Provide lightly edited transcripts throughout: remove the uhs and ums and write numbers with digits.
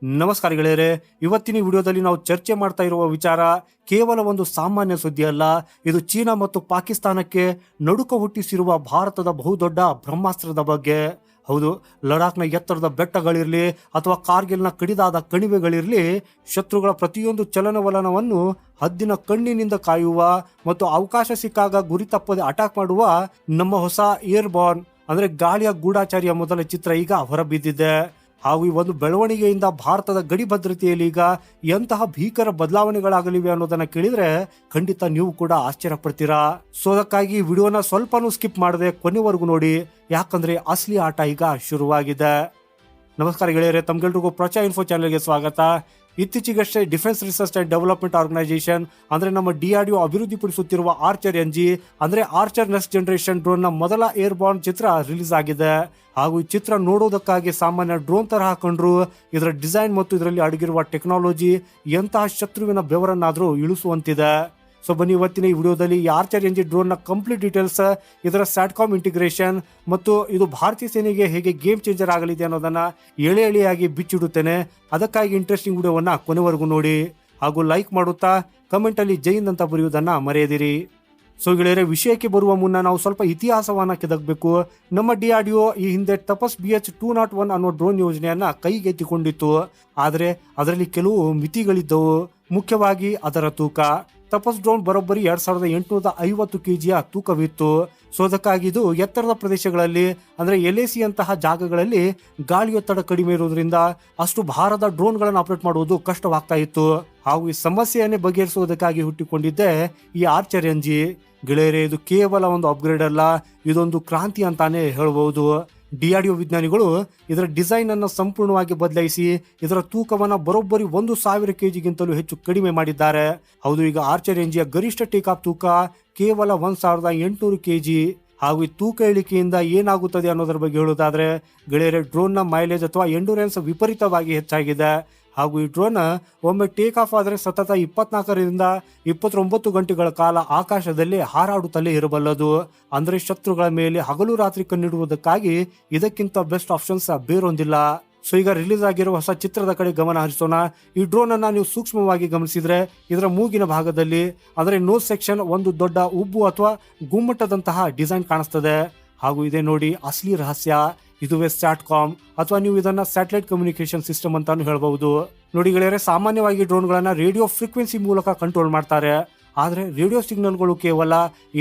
ನಮಸ್ಕಾರ ಗೆಳೆಯರೆ, ಇವತ್ತಿನ ವಿಡಿಯೋದಲ್ಲಿ ನಾವು ಚರ್ಚೆ ಮಾಡ್ತಾ ಇರುವ ವಿಚಾರ ಕೇವಲ ಒಂದು ಸಾಮಾನ್ಯ ಸುದ್ದಿ ಅಲ್ಲ. ಇದು ಚೀನಾ ಮತ್ತು ಪಾಕಿಸ್ತಾನಕ್ಕೆ ನಡುಕ ಹುಟ್ಟಿಸಿರುವ ಭಾರತದ ಬಹುದೊಡ್ಡ ಬ್ರಹ್ಮಾಸ್ತ್ರದ ಬಗ್ಗೆ. ಹೌದು, ಲಡಾಖ್ನ ಎತ್ತರದ ಬೆಟ್ಟಗಳಿರಲಿ ಅಥವಾ ಕಾರ್ಗಿಲ್ನ ಕಡಿದಾದ ಕಣಿವೆಗಳಿರಲಿ, ಶತ್ರುಗಳ ಪ್ರತಿಯೊಂದು ಚಲನವಲನವನ್ನು ಹದ್ದಿನ ಕಣ್ಣಿನಿಂದ ಕಾಯುವ ಮತ್ತು ಅವಕಾಶ ಸಿಕ್ಕಾಗ ಗುರಿ ತಪ್ಪದೆ ಅಟ್ಯಾಕ್ ಮಾಡುವ ನಮ್ಮ ಹೊಸ ಏರ್ಬಾರ್ನ್ ಅಂದ್ರೆ ಗಾಳಿಯ ಗೂಢಾಚಾರಿಯ ಮೊದಲ ಚಿತ್ರ ಈಗ ಹೊರಬಿದ್ದಿದೆ. ಹಾಗೂ ಈ ಒಂದು ಬೆಳವಣಿಗೆಯಿಂದ ಭಾರತದ ಗಡಿ ಭದ್ರತೆಯಲ್ಲಿ ಈಗ ಎಂತಹ ಭೀಕರ ಬದಲಾವಣೆಗಳಾಗಲಿವೆ ಅನ್ನೋದನ್ನ ಕೇಳಿದ್ರೆ ಖಂಡಿತ ನೀವು ಕೂಡ ಆಶ್ಚರ್ಯ ಪಡ್ತೀರಾ. ಸೊ ಅದಕ್ಕಾಗಿ ವಿಡಿಯೋನ ಸ್ವಲ್ಪನೂ ಸ್ಕಿಪ್ ಮಾಡದೆ ಕೊನೆವರೆಗೂ ನೋಡಿ, ಯಾಕಂದ್ರೆ ಅಸಲಿ ಆಟ ಈಗ ಶುರುವಾಗಿದೆ. ನಮಸ್ಕಾರ ಗೆಳೆಯರೆ, ತಮ್ಗೆಲ್ರಿಗೂ ಪ್ರಚಾ ಇನ್ಫೋ ಚಾನೆಲ್ಗೆ ಸ್ವಾಗತ. ಇತ್ತೀಚೆಗಷ್ಟೇ defence research and development organisation ಅಂದ್ರೆ ನಮ್ಮ DRDO ಅಭಿವೃದ್ಧಿಪಡಿಸುತ್ತಿರುವ ಆರ್ಚರ್ NG ಅಂದ್ರೆ ಆರ್ಚರ್ ನೆಕ್ಸ್ಟ್ ಜನರೇಷನ್ ಡ್ರೋನ್ ನ ಮೊದಲ ಏರ್ಬಾರ್ನ್ ಚಿತ್ರ ರಿಲೀಸ್ ಆಗಿದೆ. ಹಾಗೂ ಈ ಚಿತ್ರ ನೋಡೋದಕ್ಕಾಗಿ ಸಾಮಾನ್ಯ ಡ್ರೋನ್ ತರಹ ಕಂಡ್ರು ಇದರ ಡಿಸೈನ್ ಮತ್ತು ಇದರಲ್ಲಿ ಅಡಗಿರುವ ಟೆಕ್ನಾಲಜಿ ಎಂತಹ ಶತ್ರುವಿನ ಬೆವರನ್ನಾದ್ರೂ ಇಳಿಸುವಂತಿದೆ. ಸೊ ಬನ್ನಿ, ಇವತ್ತಿನ ಈ ವಿಡಿಯೋದಲ್ಲಿ ಈ ಆರ್ಚರ್ NG ಡ್ರೋನ್ ನ ಕಂಪ್ಲೀಟ್ ಡೀಟೇಲ್ಸ್, ಇದರ ಸ್ಯಾಟ್ಕಾಮ್ ಇಂಟಿಗ್ರೇಷನ್ ಮತ್ತು ಇದು ಭಾರತೀಯ ಸೇನೆಗೆ ಹೇಗೆ ಗೇಮ್ ಚೇಂಜರ್ ಆಗಲಿದೆ ಅನ್ನೋದನ್ನ ಎಳೆಯಾಗಿ ಬಿಚ್ಚಿಡುತ್ತೇನೆ. ಅದಕ್ಕಾಗಿ ಇಂಟ್ರೆಸ್ಟಿಂಗ್ ವಿಡಿಯೋವನ್ನ ಕೊನೆವರೆಗೂ ನೋಡಿ. ಹಾಗೂ ಲೈಕ್ ಮಾಡುತ್ತಾ ಕಮೆಂಟ್ ಅಲ್ಲಿ ಜೈ ಹಿಂದ್ ಅಂತ ಬರೆಯುವುದನ್ನ ಮರೆಯದಿರಿ. ಸೊ ಗೆಳೆಯರೆ, ವಿಷಯಕ್ಕೆ ಬರುವ ಮುನ್ನ ನಾವು ಸ್ವಲ್ಪ ಇತಿಹಾಸವನ್ನ ಕೆದಕಬೇಕು. ನಮ್ಮ DRDO ಈ ಹಿಂದೆ ತಪಸ್ BH-201 ಅನ್ನೋ ಡ್ರೋನ್ ಯೋಜನೆಯನ್ನ ಕೈಗೆತ್ತಿಕೊಂಡಿತ್ತು. ಆದರೆ ಅದರಲ್ಲಿ ಕೆಲವು ಮಿತಿಗಳಿದ್ದವು. ಮುಖ್ಯವಾಗಿ ಅದರ ತೂಕ. ತಪಸ್ ಡ್ರೋನ್ ಬರೋಬ್ಬರಿ 2850 kg ತೂಕವಿತ್ತು. ಸೊ ಅದಕ್ಕಾಗಿ ಇದು ಎತ್ತರದ ಪ್ರದೇಶಗಳಲ್ಲಿ ಅಂದ್ರೆ LAC ಅಂತಹ ಜಾಗಗಳಲ್ಲಿ ಗಾಳಿಯೊತ್ತಡ ಕಡಿಮೆ ಇರುವುದರಿಂದ ಅಷ್ಟು ಭಾರದ ಡ್ರೋನ್ಗಳನ್ನು ಆಪರೇಟ್ ಮಾಡುವುದು ಕಷ್ಟವಾಗ್ತಾ ಇತ್ತು. ಹಾಗೂ ಈ ಸಮಸ್ಯೆಯನ್ನೇ ಬಗೆಹರಿಸುವುದಕ್ಕಾಗಿ ಹುಟ್ಟಿಕೊಂಡಿದ್ದೆ ಈ ಆರ್ಚರ್ NG. ಗೆಳೆಯರೆ, ಇದು ಕೇವಲ ಒಂದು ಅಪ್ಗ್ರೇಡ್ ಅಲ್ಲ, ಇದೊಂದು ಕ್ರಾಂತಿ ಅಂತಾನೆ ಹೇಳಬಹುದು. DRDO ವಿಜ್ಞಾನಿಗಳು ಇದರ ಡಿಸೈನ್ ಅನ್ನು ಸಂಪೂರ್ಣವಾಗಿ ಬದಲಾಯಿಸಿ ಇದರ ತೂಕವನ್ನ ಬರೋಬ್ಬರಿ 1000 kg ಹೆಚ್ಚು ಕಡಿಮೆ ಮಾಡಿದ್ದಾರೆ. ಹೌದು, ಈಗ ಆರ್ಚರ್ NG ಯ ಗರಿಷ್ಠ ಟೇಕ್ ಆಫ್ ತೂಕ ಕೇವಲ 1800 kg. ಹಾಗೂ ಈ ತೂಕ ಇಳಿಕೆಯಿಂದ ಏನಾಗುತ್ತದೆ ಅನ್ನೋದ್ರ ಬಗ್ಗೆ ಹೇಳೋದಾದ್ರೆ ಗೆಳೆಯರೆ, ಡ್ರೋನ್ ನ ಮೈಲೇಜ್ ಅಥವಾ ಎಂಡೂರೆನ್ಸ್ ವಿಪರೀತವಾಗಿ ಹೆಚ್ಚಾಗಿದೆ. ಹಾಗೂ ಈ ಡ್ರೋನ್ ಒಮ್ಮೆ ಟೇಕ್ ಆಫ್ ಆದರೆ ಸತತ 24ರಿಂದ 29 ಗಂಟೆಗಳ ಕಾಲ ಆಕಾಶದಲ್ಲಿ ಹಾರಾಡುತ್ತಲೇ ಇರಬಲ್ಲದು. ಅಂದ್ರೆ ಶತ್ರುಗಳ ಮೇಲೆ ಹಗಲು ರಾತ್ರಿ ಕಣ್ಣಿಡುವುದಕ್ಕಾಗಿ ಇದಕ್ಕಿಂತ ಬೆಸ್ಟ್ ಆಪ್ಷನ್ಸ್ ಬೇರೊಂದಿಲ್ಲ. ಸೊ ಈಗ ರಿಲೀಸ್ ಆಗಿರುವ ಹೊಸ ಚಿತ್ರದ ಕಡೆ ಗಮನ ಹರಿಸೋಣ. ಈ ಡ್ರೋನ್ ಅನ್ನ ನೀವು ಸೂಕ್ಷ್ಮವಾಗಿ ಗಮನಿಸಿದ್ರೆ ಇದರ ಮೂಗಿನ ಭಾಗದಲ್ಲಿ ಅಂದ್ರೆ ನೋಸ್ ಸೆಕ್ಷನ್ ಒಂದು ದೊಡ್ಡ ಉಬ್ಬು ಅಥವಾ ಗುಮ್ಮಟದಂತಹ ಡಿಸೈನ್ ಕಾಣಿಸ್ತದೆ. ಹಾಗೂ ಇದೇ ನೋಡಿ ಅಸಲಿ ರಹಸ್ಯ, ಇದುವೇ ಸ್ಯಾಟ್ಕಾಮ್ ಅಥವಾ ನೀವು ಇದನ್ನ ಸ್ಯಾಟಲೈಟ್ ಕಮ್ಯುನಿಕೇಶನ್ ಸಿಸ್ಟಮ್ ಅಂತಾನು ಹೇಳಬಹುದು. ನೋಡಿ ಗೆಳೆಯರೆ, ಸಾಮಾನ್ಯವಾಗಿ ಡ್ರೋನ್ಗಳನ್ನ ರೇಡಿಯೋ ಫ್ರೀಕ್ವೆನ್ಸಿ ಮೂಲಕ ಕಂಟ್ರೋಲ್ ಮಾಡ್ತಾರೆ. ಆದ್ರೆ ರೇಡಿಯೋ ಸಿಗ್ನಲ್ಗಳು ಕೇವಲ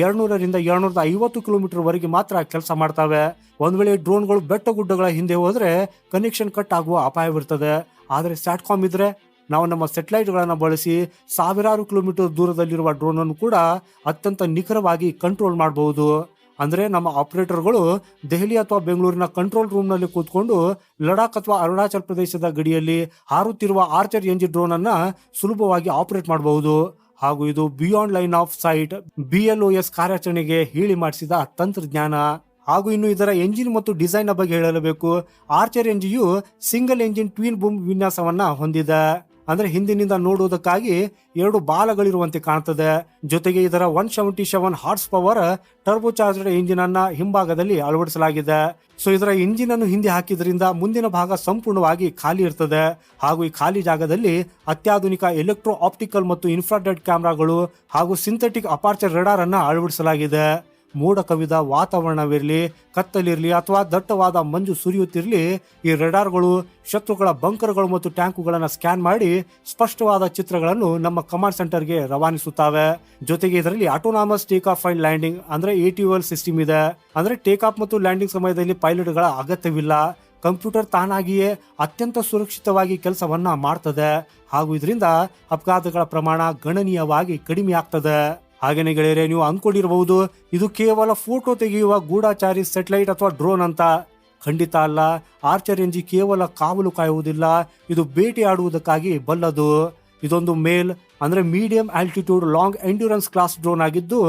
200ರಿಂದ 250 ಕಿಲೋಮೀಟರ್ ವರೆಗೆ ಮಾತ್ರ ಕೆಲಸ ಮಾಡ್ತವೆ. ಒಂದ್ ವೇಳೆ ಡ್ರೋನ್ಗಳು ಬೆಟ್ಟ ಗುಡ್ಡಗಳ ಹಿಂದೆ ಹೋದ್ರೆ ಕನೆಕ್ಷನ್ ಕಟ್ ಆಗುವ ಅಪಾಯವಿರ್ತದೆ. ಆದ್ರೆ ಸ್ಯಾಟ್ಕಾಮ್ ಇದ್ರೆ ನಾವು ನಮ್ಮ ಸೆಟಲೈಟ್ ಗಳನ್ನ ಬಳಸಿ ಸಾವಿರಾರು ಕಿಲೋಮೀಟರ್ ದೂರದಲ್ಲಿರುವ ಡ್ರೋನ್ ಅನ್ನು ಕೂಡ ಅತ್ಯಂತ ನಿಖರವಾಗಿ ಕಂಟ್ರೋಲ್ ಮಾಡಬಹುದು. ಅಂದ್ರೆ ನಮ್ಮ ಆಪರೇಟರ್ಗಳು ದೆಹಲಿ ಅಥವಾ ಬೆಂಗಳೂರಿನ ಕಂಟ್ರೋಲ್ ರೂಮ್ ನಲ್ಲಿ ಕೂತ್ಕೊಂಡು ಲಡಾಖ್ ಅಥವಾ ಅರುಣಾಚಲ್ ಪ್ರದೇಶದ ಗಡಿಯಲ್ಲಿ ಹಾರುತ್ತಿರುವ ಆರ್ಚರ್ NG ಡ್ರೋನ್ ಅನ್ನ ಸುಲಭವಾಗಿ ಆಪರೇಟ್ ಮಾಡಬಹುದು. ಹಾಗೂ ಇದು beyond line off site BLOS ಕಾರ್ಯಾಚರಣೆಗೆ ಹೇಳಿ ಮಾಡಿಸಿದ ತಂತ್ರಜ್ಞಾನ. ಹಾಗೂ ಇನ್ನು ಇದರ ಎಂಜಿನ್ ಮತ್ತು ಡಿಸೈನ್ ಬಗ್ಗೆ ಹೇಳಲೇಬೇಕು. ಆರ್ಚರ್ NG ಯು ಸಿಂಗಲ್ ಎಂಜಿನ್ ಟ್ವಿನ್ ಬೂಮ್ ವಿನ್ಯಾಸವನ್ನ ಹೊಂದಿದೆ. ಅಂದ್ರೆ ಹಿಂದಿನಿಂದ ನೋಡುವುದಕ್ಕಾಗಿ 2 ಬಾಲಗಳಿರುವಂತೆ ಕಾಣುತ್ತದೆ. ಜೊತೆಗೆ ಇದರ 177 horse power turbo charged engine ಅನ್ನ ಹಿಂಭಾಗದಲ್ಲಿ ಅಳವಡಿಸಲಾಗಿದೆ. ಸೊ ಇದರ ಇಂಜಿನ್ ಅನ್ನು ಹಿಂದೆ ಹಾಕಿದ್ರಿಂದ ಮುಂದಿನ ಭಾಗ ಸಂಪೂರ್ಣವಾಗಿ ಖಾಲಿ ಇರ್ತದೆ. ಹಾಗೂ ಈ ಖಾಲಿ ಜಾಗದಲ್ಲಿ ಅತ್ಯಾಧುನಿಕ ಎಲೆಕ್ಟ್ರೋ ಆಪ್ಟಿಕಲ್ ಮತ್ತು ಇನ್ಫ್ರಾರೆಡ್ ಕ್ಯಾಮೆರಾಗಳು ಹಾಗೂ ಸಿಂಥೆಟಿಕ್ ಅಪಾರ್ಚರ್ ರೆಡಾರ್ ಅನ್ನ ಅಳವಡಿಸಲಾಗಿದೆ. ಮೋಡ ಕವಿದ ವಾತಾವರಣವಿರಲಿ, ಕತ್ತಲಿರಲಿ ಅಥವಾ ದಟ್ಟವಾದ ಮಂಜು ಸುರಿಯುತ್ತಿರಲಿ, ಈ ರೆಡಾರ್ಗಳು ಶತ್ರುಗಳ ಬಂಕರ್ಗಳು ಮತ್ತು ಟ್ಯಾಂಕುಗಳನ್ನು ಸ್ಕ್ಯಾನ್ ಮಾಡಿ ಸ್ಪಷ್ಟವಾದ ಚಿತ್ರಗಳನ್ನು ನಮ್ಮ ಕಮಾಂಡ್ ಸೆಂಟರ್ಗೆ ರವಾನಿಸುತ್ತವೆ. ಜೊತೆಗೆ ಇದರಲ್ಲಿ autonomous take off and landing ಅಂದ್ರೆ ATOL ಸಿಸ್ಟಮ್ ಇದೆ. ಅಂದ್ರೆ ಟೇಕ್ ಆಫ್ ಮತ್ತು ಲ್ಯಾಂಡಿಂಗ್ ಸಮಯದಲ್ಲಿ ಪೈಲಟ್ಗಳ ಅಗತ್ಯವಿಲ್ಲ. ಕಂಪ್ಯೂಟರ್ ತಾನಾಗಿಯೇ ಅತ್ಯಂತ ಸುರಕ್ಷಿತವಾಗಿ ಕೆಲಸವನ್ನ ಮಾಡ್ತದೆ. ಹಾಗೂ ಇದರಿಂದ ಅಪಘಾತಗಳ ಪ್ರಮಾಣ ಗಣನೀಯವಾಗಿ ಕಡಿಮೆ ಆಗ್ತದೆ. ಹಾಗೇನೆ ಗೆಳೆಯರೆ, ನೀವು ಅಂದ್ಕೊಂಡಿರಬಹುದು ಇದು ಕೇವಲ ಫೋಟೋ ತೆಗೆಯುವ ಗೂಢಾಚಾರಿ ಸೆಟಲೈಟ್ ಅಥವಾ ಡ್ರೋನ್ ಅಂತ. ಖಂಡಿತ ಅಲ್ಲ. ಆರ್ಚರ್ NG ಕೇವಲ ಕಾವಲು ಕಾಯುವುದಿಲ್ಲ, ಇದು ಬೇಟೆಯಾಡುವುದಕ್ಕಾಗಿ ಬಲ್ಲದು. ಇದೊಂದು ಮೇಲ್ ಅಂದ್ರೆ medium altitude long endurance class drone ಆಗಿದ್ದು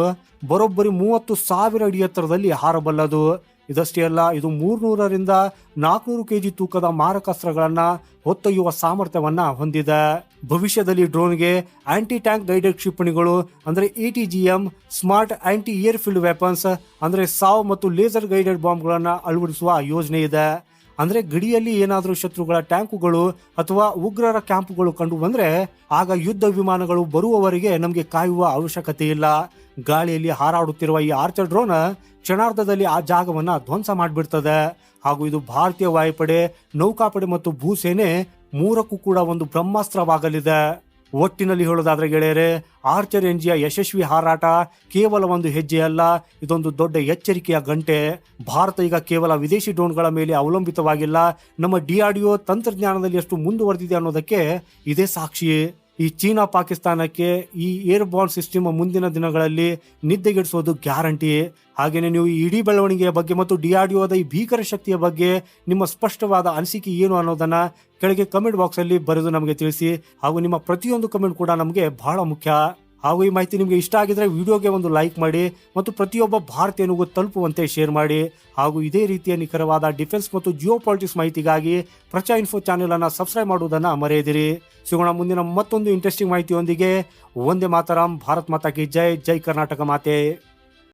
ಬರೋಬ್ಬರಿ 30,000 ಅಡಿ ಎತ್ತರದಲ್ಲಿ ಹಾರಬಲ್ಲದು. ಇದಷ್ಟೇ ಅಲ್ಲ, ಇದು 300ರಿಂದ 400 kg ತೂಕದ ಮಾರಕಾಸ್ತ್ರಗಳನ್ನ ಹೊತ್ತೊಯ್ಯುವ ಸಾಮರ್ಥ್ಯವನ್ನ ಹೊಂದಿದೆ. ಭವಿಷ್ಯದಲ್ಲಿ ಡ್ರೋನ್ಗೆ ಆಂಟಿ ಟ್ಯಾಂಕ್ ಗೈಡೆಡ್ ಕ್ಷಿಪಣಿಗಳು ಅಂದ್ರೆ ATGM, smart anti air field weapons ಅಂದ್ರೆ ಸಾವ್ ಮತ್ತು ಲೇಸರ್ ಗೈಡೆಡ್ ಬಾಂಬ್ಗಳನ್ನ ಅಳವಡಿಸುವ ಯೋಜನೆ ಇದೆ. ಅಂದ್ರೆ ಗಡಿಯಲ್ಲಿ ಏನಾದರೂ ಶತ್ರುಗಳ ಟ್ಯಾಂಕುಗಳು ಅಥವಾ ಉಗ್ರರ ಕ್ಯಾಂಪ್ಗಳು ಕಂಡು ಬಂದ್ರೆ ಆಗ ಯುದ್ಧ ವಿಮಾನಗಳು ಬರುವವರೆಗೆ ನಮಗೆ ಕಾಯುವ ಅವಶ್ಯಕತೆ ಇಲ್ಲ. ಗಾಳಿಯಲ್ಲಿ ಹಾರಾಡುತ್ತಿರುವ ಈ ಆರ್ಚರ್ ಡ್ರೋನ್ ಕ್ಷಣಾರ್ಧದಲ್ಲಿ ಆ ಜಾಗವನ್ನ ಧ್ವಂಸ ಮಾಡಿಬಿಡ್ತದೆ. ಹಾಗೂ ಇದು ಭಾರತೀಯ ವಾಯುಪಡೆ, ನೌಕಾಪಡೆ ಮತ್ತು ಭೂಸೇನೆ ಮೂರಕ್ಕೂ ಕೂಡ ಒಂದು ಬ್ರಹ್ಮಾಸ್ತ್ರವಾಗಲಿದೆ. ಒಟ್ಟಿನಲ್ಲಿ ಹೇಳೋದಾದ್ರೆ ಗೆಳೆಯರೆ, ಆರ್ಚರ್ ಎನ್ಜಿಯ ಯಶಸ್ವಿ ಹಾರಾಟ ಕೇವಲ ಒಂದು ಹೆಜ್ಜೆ ಅಲ್ಲ, ಇದೊಂದು ದೊಡ್ಡ ಎಚ್ಚರಿಕೆಯ ಗಂಟೆ. ಭಾರತ ಈಗ ಕೇವಲ ವಿದೇಶಿ ಡ್ರೋನ್ಗಳ ಮೇಲೆ ಅವಲಂಬಿತವಾಗಿಲ್ಲ, ನಮ್ಮ DRDO ತಂತ್ರಜ್ಞಾನದಲ್ಲಿ ಎಷ್ಟು ಮುಂದುವರೆದಿದೆ ಅನ್ನೋದಕ್ಕೆ ಇದೇ ಸಾಕ್ಷಿ. ಈ ಚೀನಾ ಪಾಕಿಸ್ತಾನಕ್ಕೆ ಈ ಏರ್ಬಾರ್ನ್ ಸಿಸ್ಟಮ್ ಮುಂದಿನ ದಿನಗಳಲ್ಲಿ ನಿದ್ದೆಗೆಡಿಸೋದು ಗ್ಯಾರಂಟಿ. ಹಾಗೇನೆ ನೀವು ಈ ಇಡೀ ಬೆಳವಣಿಗೆಯ ಬಗ್ಗೆ ಮತ್ತು DRDOದ ಈ ಭೀಕರ ಶಕ್ತಿಯ ಬಗ್ಗೆ ನಿಮ್ಮ ಸ್ಪಷ್ಟವಾದ ಅನಿಸಿಕೆ ಏನು ಅನ್ನೋದನ್ನ ಕೆಳಗೆ ಕಮೆಂಟ್ ಬಾಕ್ಸ್ ಅಲ್ಲಿ ಬರೆದು ನಮಗೆ ತಿಳಿಸಿ. ಹಾಗೂ ನಿಮ್ಮ ಪ್ರತಿಯೊಂದು ಕಮೆಂಟ್ ಕೂಡ ನಮಗೆ ಬಹಳ ಮುಖ್ಯ. ಹಾಗೂ ಈ ಮಾಹಿತಿ ನಿಮಗೆ ಇಷ್ಟ ಆಗಿದ್ರೆ ವಿಡಿಯೋಗೆ ಒಂದು ಲೈಕ್ ಮಾಡಿ ಮತ್ತು ಪ್ರತಿಯೊಬ್ಬ ಭಾರತೀಯನಿಗೂ ತಲುಪುವಂತೆ ಶೇರ್ ಮಾಡಿ. ಹಾಗೂ ಇದೇ ರೀತಿಯ ನಿಖರವಾದ ಡಿಫೆನ್ಸ್ ಮತ್ತು ಜಿಯೋ ಪಾಲಿಟಿಕ್ಸ್ ಮಾಹಿತಿಗಾಗಿ ಪ್ರಚಾ ಇನ್ಫೋ ಚಾನೆಲ್ ಅನ್ನು ಸಬ್ಸ್ಕ್ರೈಬ್ ಮಾಡುವುದನ್ನು ಮರೆಯದಿರಿ. ಸಿಗೋಣ ಮುಂದಿನ ಮತ್ತೊಂದು ಇಂಟ್ರೆಸ್ಟಿಂಗ್ ಮಾಹಿತಿಯೊಂದಿಗೆ. ವಂದೇ ಮಾತರಂ. ಭಾರತ್ ಮಾತಾ ಕಿ ಜೈ. ಜೈ ಕರ್ನಾಟಕ ಮಾತೆ.